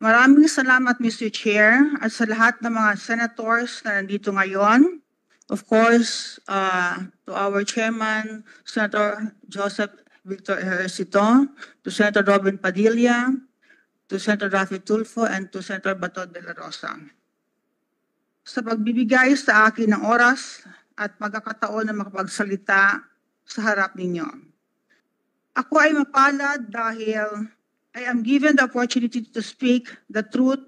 Maraming salamat, Mr. Chair, at sa lahat ng mga senators na nandito ngayon. Of course, to our chairman, Senator Joseph Victor Ejercito, to Senator Robin Padilla, to Senator Rafi Tulfo, and to Senator Bato de la Rosa. Sa pagbibigay sa akin ng oras at pagkakataon na makapagsalita sa harap ninyo. Ako ay mapalad dahil I am given the opportunity to speak the truth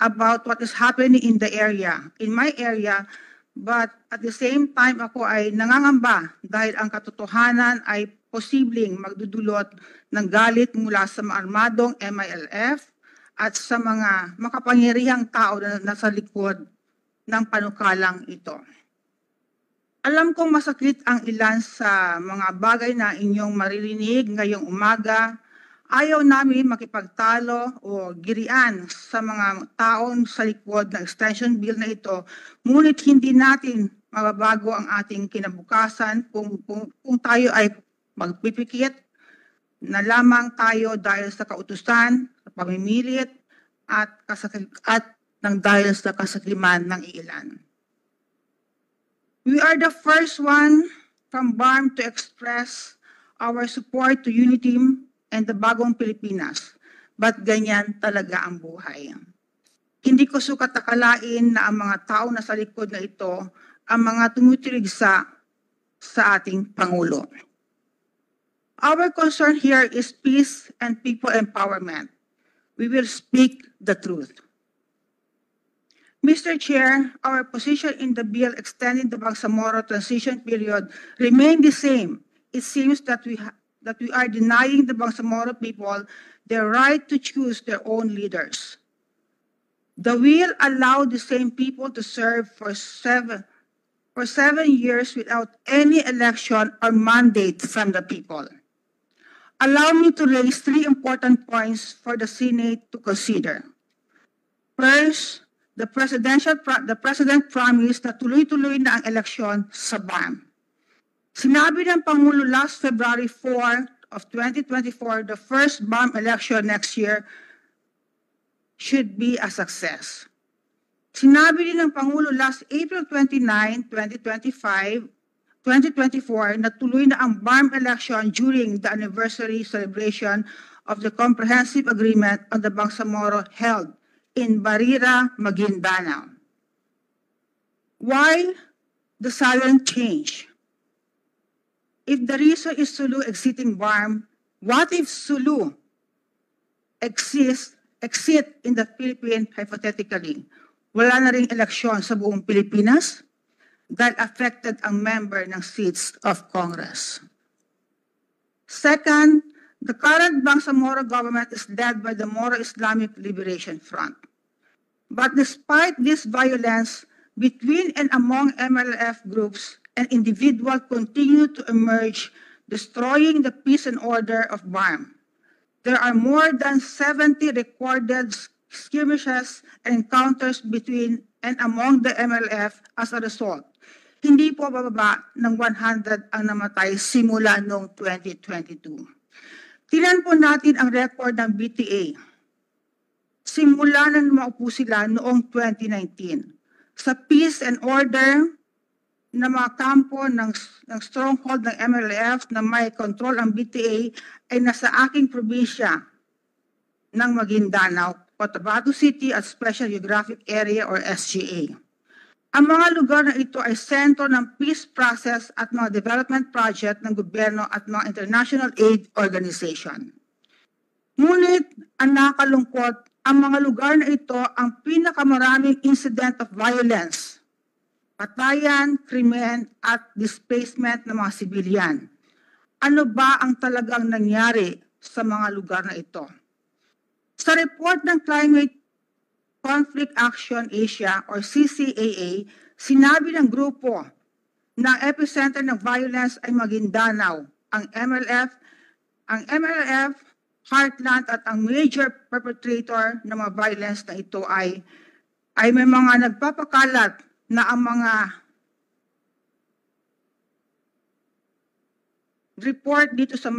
about what is happening in the area, in my area, but at the same time ako ay nangangamba dahil ang katotohanan ay posibleng magdudulot ng galit mula sa armadong MILF at sa mga makapangyarihang tao na nasa likod ng panukalang ito. Alam kong masakit ang ilan sa mga bagay na inyong maririnig ngayong umaga. Ayaw namin makipagtalo o girian sa mga taon sa likod ng extension bill na ito, ngunit hindi natin mababago ang ating kinabukasan kung tayo ay magpipikit na lamang tayo dahil sa kautusan, sa pamimilit at dahil sa kasakliman ng ilan. We are the first one from BARM to express our support to UNITEAM and the Bagong Pilipinas. But ganyan talaga ang buhay. Hindi ko sukat akalain na ang mga tao na sa likod na ito ang mga tumutirig sa ating Pangulo. Our concern here is peace and people empowerment. We will speak the truth. Mr. Chair, our position in the bill extending the Bangsamoro transition period remain the same. It seems that we are denying the Bangsamoro people their right to choose their own leaders. The will allow the same people to serve for 7 years without any election or mandate from the people. Allow me to raise 3 important points for the Senate to consider. First, the President promised na tuloy-tuloy na ang eleksyon sa BARM. Sinabi ng Pangulo last February 4 of 2024, the first BARM election next year should be a success. Sinabi din ng Pangulo last April 29, 2024 na tuloy na ang BARM election during the anniversary celebration of the Comprehensive Agreement on the Bangsamoro held in Barira, Maguindanao. Why the sudden change? If the reason is Sulu exiting BARM, what if Sulu exit in the Philippines hypothetically? Wala na ring eleksyon sa buong Pilipinas that affected ang member ng seats of Congress. Second, the current Bangsamoro government is led by the Moro Islamic Liberation Front. But despite this violence between and among MLF groups, and individuals continue to emerge, destroying the peace and order of BARM. There are more than 70 recorded skirmishes and encounters between and among the MLF as a result. Hindi po bababa ng 100 ang namatay simula noong 2022. Tingnan po natin ang record ng BTA. Simula na maupo sila noong 2019. Sa peace and order na mga kampo ng stronghold ng MLF na may control ang BTA ay nasa aking probinsya ng Maguindanao, Cotabato City at Special Geographic Area or SGA. Ang mga lugar na ito ay sentro ng peace process at mga development project ng gobyerno at mga international aid organization. Ngunit ang nakakalungkot, ang mga lugar na ito ang pinakamaraming incident of violence, patayan, krimen at displacement ng mga sibilyan. Ano ba ang talagang nangyari sa mga lugar na ito? Sa report ng Climate Conflict Action Asia or CCAA, sinabi ng grupo na epicenter ng violence ay Maguindanao. Ang MLF, Heartland at ang major perpetrator ng mga violence na ito ay may mga nagpapakalat na ang mga report dito sa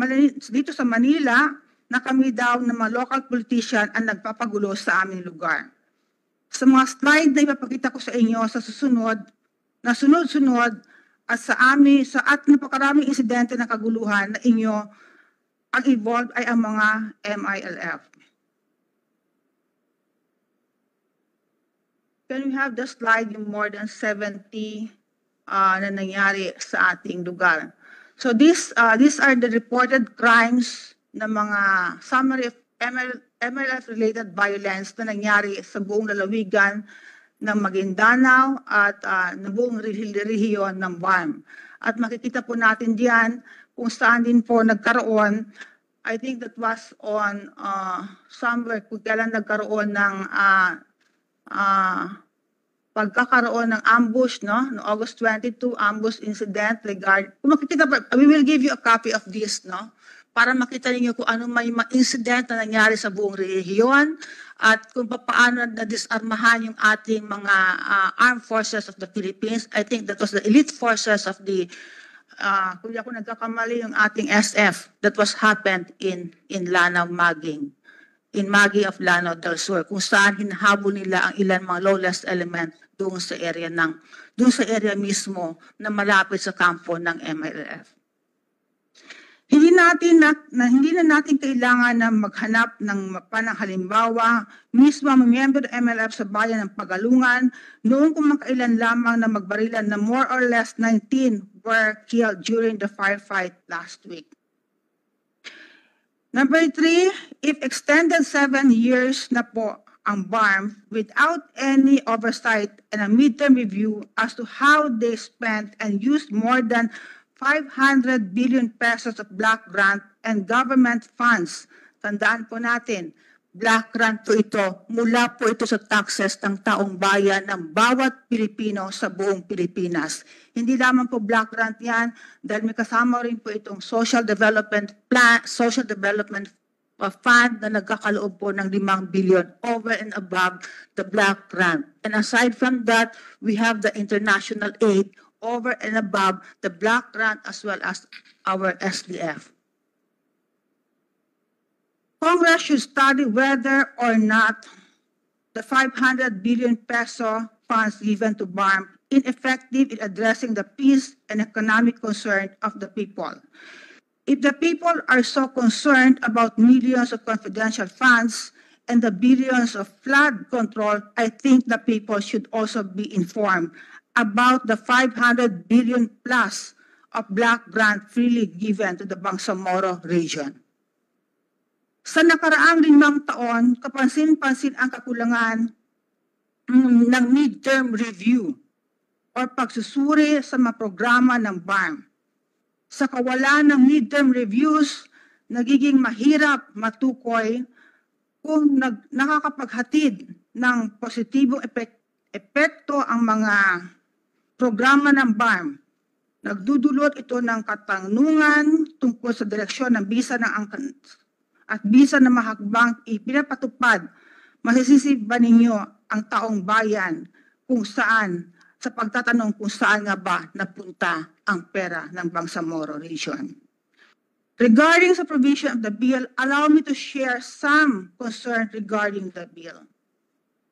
Manila na kami daw ng mga local politician ang nagpapagulo sa aming lugar. Sa mga slide na ipapakita ko sa inyo sa susunod, na sunod-sunod at at napakaraming insidente ng kaguluhan na inyo ang involved ay ang mga MILF. Can we have the slide yung more than 70 na nangyari sa ating lugar? So these are the reported crimes na mga summary of MLF-related violence na nangyari sa buong lalawigan ng Maguindanao at buong rehiyon ng BARM. At makikita po natin diyan kung saan din po nagkaroon, I think that was on somewhere kung kailan nagkaroon ng pagkakaroon ng ambush, no? No August 22 ambush incident kung makikita pa, we will give you a copy of this, no? Para makita niyo kung ano may mga incident na nangyari sa buong rehiyon at kung paano na-disarmahan yung ating mga armed forces of the Philippines. I think that was the elite forces of the, kung ako nagkakamali, yung ating SF that was happened in Lanao, Maging. In Maging of Lanao del Sur, kung saan hinahabol nila ang ilan mga lawless element doon sa area mismo na malapit sa kampo ng MLF. Hindi na natin kailangan na maghanap ng panang halimbawa, mismo ang miyembro ng MLF sa bayan ng Pagalungan, noong kumakailan lamang na magbarilan na more or less 19 were killed during the firefight last week. Number 3, if extended 7 years na po ang BARM without any oversight and a midterm review as to how they spent and used more than 500 billion pesos of block grant and government funds. Tandaan po natin, block grant po ito, mula po ito sa taxes ng taong bayan ng bawat Pilipino sa buong Pilipinas. Hindi lamang po block grant yan, dahil may kasama rin po itong social development fund na nagkakaloob po ng 5 billion over and above the block grant. And aside from that, we have the international aid over and above the block grant as well as our SDF. Congress should study whether or not the 500 billion peso funds given to BARM ineffective in addressing the peace and economic concern of the people. If the people are so concerned about millions of confidential funds and the billions of flood control, I think the people should also be informed about the 500 billion plus of block grant freely given to the Bangsamoro region. Sa nakaraang 5 taon, kapansin-pansin ang kakulangan ng midterm review o pagsusuri sa mga programa ng BARM. Sa kawalan ng midterm reviews, nagiging mahirap matukoy kung nakakapaghatid ng positibong epekto ang mga programa ng BARM. Nagdudulot ito ng katanungan tungkol sa direksyon ng bisa na mahakbang ipinapatupad. Masisisi ba ninyo ang taong bayan sa pagtatanong kung saan nga ba napunta ang pera ng Bangsamoro region? Regarding sa provision of the bill, allow me to share some concern regarding the bill.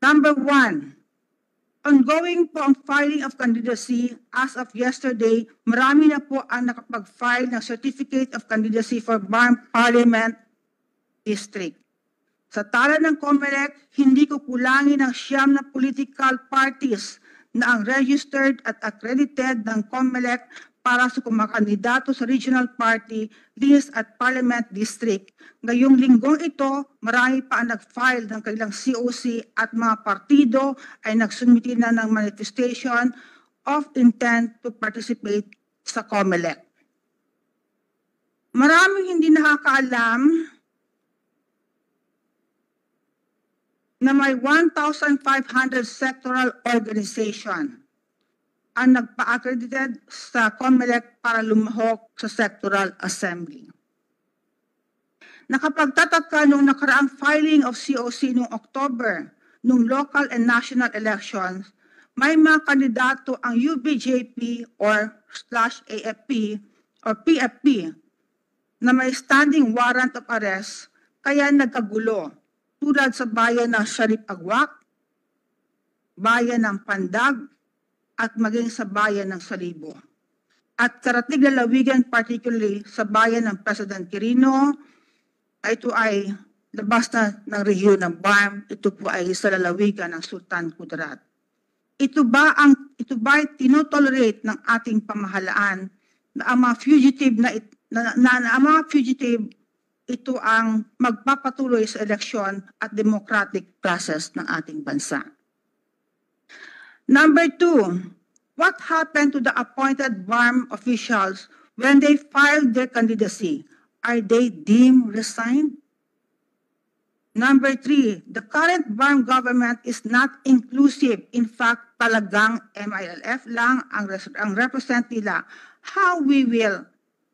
Number 1, ongoing po ang filing of candidacy. As of yesterday, marami na po ang nakapag-file ng Certificate of Candidacy for BARM Parliament District. Sa tala ng COMELEC, hindi ko kulangin ang 9 na political parties na ang registered at accredited ng COMELEC para sa kumakandidato sa regional party list at parliament district. Ngayong linggong ito, marami pa ang nag-file ng kanilang COC at mga partido ay nagsumiti na ng manifestation of intent to participate sa COMELEC. Maraming hindi nakakaalam na may 1,500 sectoral organization ang nagpa-accredited sa COMELEC para lumahok sa sectoral assembly. Nakapagtataka nung nakaraang filing of COC noong October, nung local and national elections, may mga kandidato ang UBJP or /AFP or PFP na may standing warrant of arrest kaya nagkagulo tulad sa bayan ng Sharif Agwak, bayan ng Pandag, at maging sa bayan ng Salibo. At karatig lalawigan particularly sa bayan ng President Quirino, ito ay labas na ng rehiyon ng BARM, ito po ay sa lalawigan ng Sultan Kudarat. Ito ba ay tinotolerate ng ating pamahalaan na ang mga fugitive ito ang magpapatuloy sa eleksyon at democratic process ng ating bansa? Number 2, what happened to the appointed BARM officials when they filed their candidacy? Are they deemed resigned? Number 3, the current BARM government is not inclusive. In fact, talagang MILF lang ang represent nila. How we will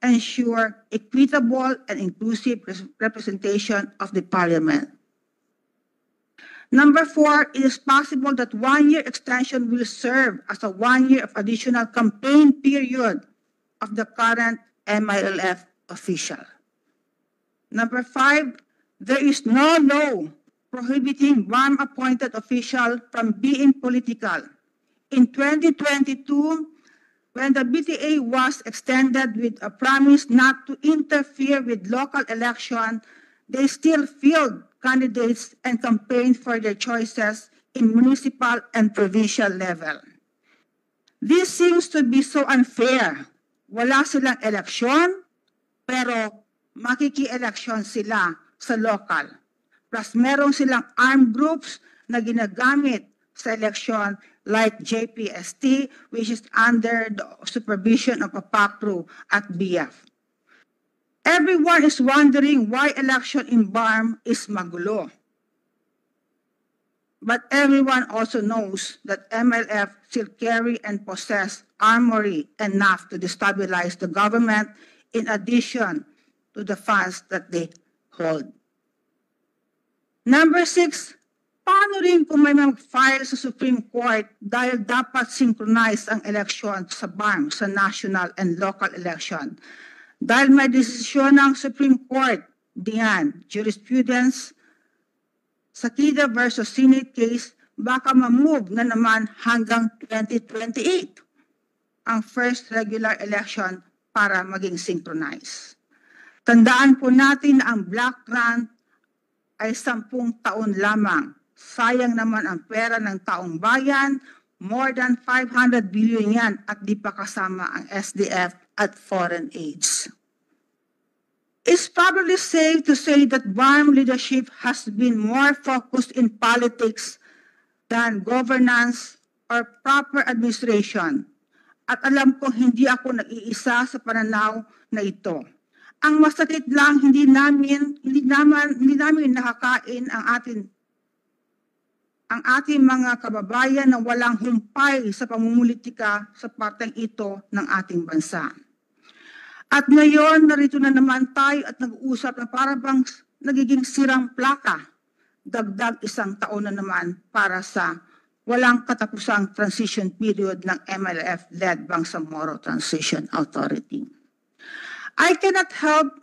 ensure equitable and inclusive representation of the parliament? Number 4, it is possible that 1-year extension will serve as a 1 year of additional campaign period of the current MILF official. Number 5, there is no law prohibiting one appointed official from being political. In 2022, when the BTA was extended with a promise not to interfere with local election, they still filled candidates and campaigned for their choices in municipal and provincial level. This seems to be so unfair. Wala silang eleksyon, pero makiki-eleksyon sila sa local. Plus meron silang armed groups na ginagamit sa eleksyon like JPST, which is under the supervision of APACRU at BF. Everyone is wondering why election in BARM is magulo. But everyone also knows that MLF still carry and possess armory enough to destabilize the government in addition to the funds that they hold. Number 6, paano rin kung may mag-file sa Supreme Court dahil dapat synchronize ang election sa BARM, sa national and local election? Dahil may desisyon ng Supreme Court, diyan, jurisprudence, Sakida versus Senate case, baka ma-move na naman hanggang 2028 ang first regular election para maging synchronized. Tandaan po natin na ang Black Grant ay 10 taon lamang. Sayang naman ang pera ng taong bayan, more than 500 billion yan at di pa kasama ang SDF at foreign aids. It's probably safe to say that BARM leadership has been more focused in politics than governance or proper administration. At alam ko hindi ako nag-iisa sa pananaw na ito. Ang masakit lang, hindi namin nakakain ang ating mga kababayan na walang humpay sa pamumulitika sa parteng ito ng ating bansa. At ngayon, narito na naman tayo at nag-uusap na para bang nagiging sirang plaka. Dagdag 1 taon na naman para sa walang katapusang transition period ng MLF-led Bangsamoro Transition Authority. I cannot help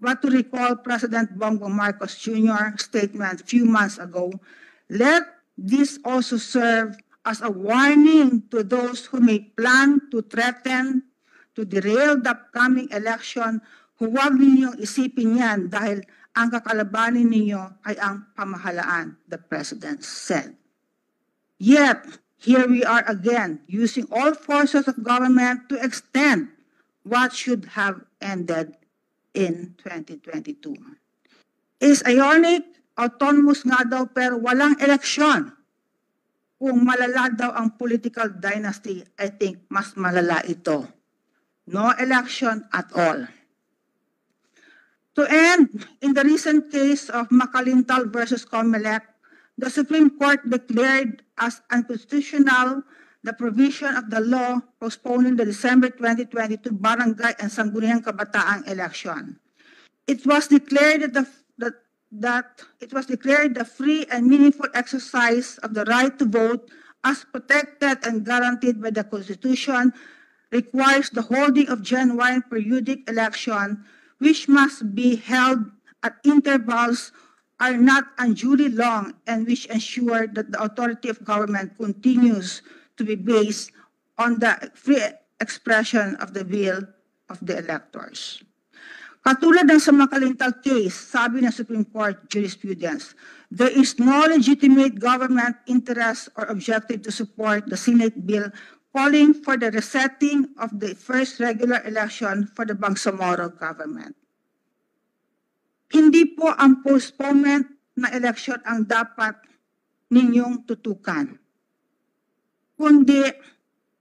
but to recall President Bongbong Marcos Jr.'s statement a few months ago. Let this also serve as a warning to those who may plan to threaten to derail the upcoming election. Huwag ninyong isipin yan dahil ang kakalabanin ninyo ay ang pamahalaan, the President said. Yet, here we are again, using all forces of government to extend what should have ended in 2022. It's ironic, autonomous nga daw pero walang eleksyon. Kung malala daw ang political dynasty, I think mas malala ito. No election at all. To end, in the recent case of Makalintal versus Comelec, the Supreme Court declared as unconstitutional the provision of the law postponing the December 2022 barangay and sangguniang kabataang election. It was declared the free and meaningful exercise of the right to vote as protected and guaranteed by the Constitution requires the holding of genuine periodic election which must be held at intervals are not unduly long and which ensure that the authority of government continues to be based on the free expression of the will of the electors. Katulad ng sa Makalintal case, sabi ng Supreme Court jurisprudence, there is no legitimate government interest or objective to support the Senate bill calling for the resetting of the first regular election for the Bangsamoro government. Hindi po ang postponement na election ang dapat ninyong tutukan. Kundi,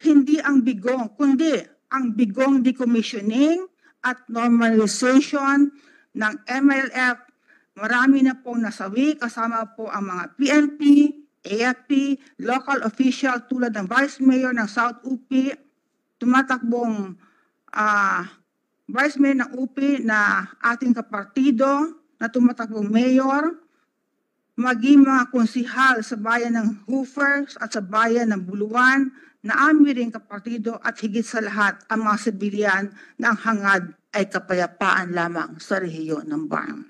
hindi ang bigong, kundi ang bigong decommissioning at normalization ng MLF. Marami na pong nasawi, kasama po ang mga PNP, AFP, local official tulad ng Vice Mayor ng South UP, tumatakbong Vice Mayor ng UP na ating kapartido na tumatakbong mayor, maging mga konsihal sa bayan ng Hoover at sa bayan ng Buluan na aming ring kapartido at higit sa lahat ang mga sibilyan na ang hangad ay kapayapaan lamang sa rehiyon ng BARM.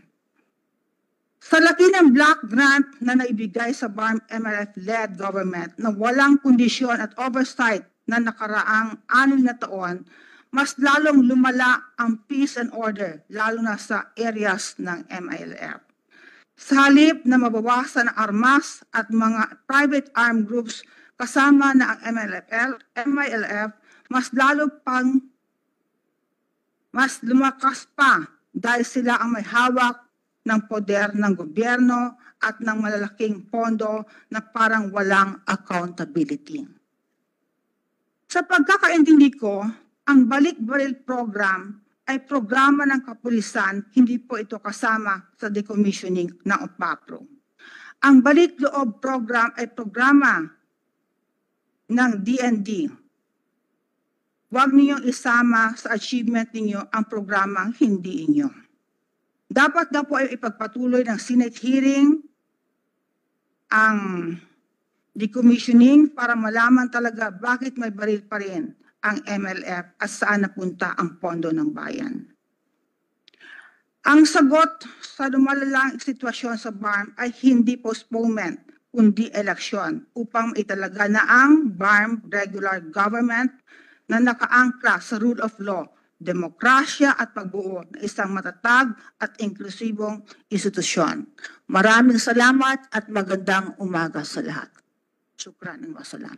Sa laki ng block grant na naibigay sa BARM MLF-led government na walang kondisyon at oversight na nakaraang 6 na taon, mas lalong lumala ang peace and order, lalo na sa areas ng MILF. Sa halip na mabawasan ang armas at mga private armed groups kasama na ang MILF, mas lumakas pa dahil sila ang may hawak ng poder ng gobyerno at ng malalaking pondo na parang walang accountability. Sa pagkakaintindi ko, ang Balik-Baril Program ay programa ng kapulisan, hindi po ito kasama sa decommissioning ng UPAPRO. Ang Balik-Loob Program ay programa ng DND. Huwag ninyong isama sa achievement ninyo ang programang hindi inyo. Dapat na po ay ipagpatuloy ng Senate hearing ang decommissioning para malaman talaga bakit may baril pa rin ang MLF at saan napunta ang pondo ng bayan. Ang sagot sa lumalalang sitwasyon sa BARM ay hindi postponement, kundi eleksyon upang italaga na ang BARM regular government na nakaangkla sa rule of law, demokrasya at pagbuo ng isang matatag at inklusibong institusyon. Maraming salamat at magandang umaga sa lahat. Shukran wa salam.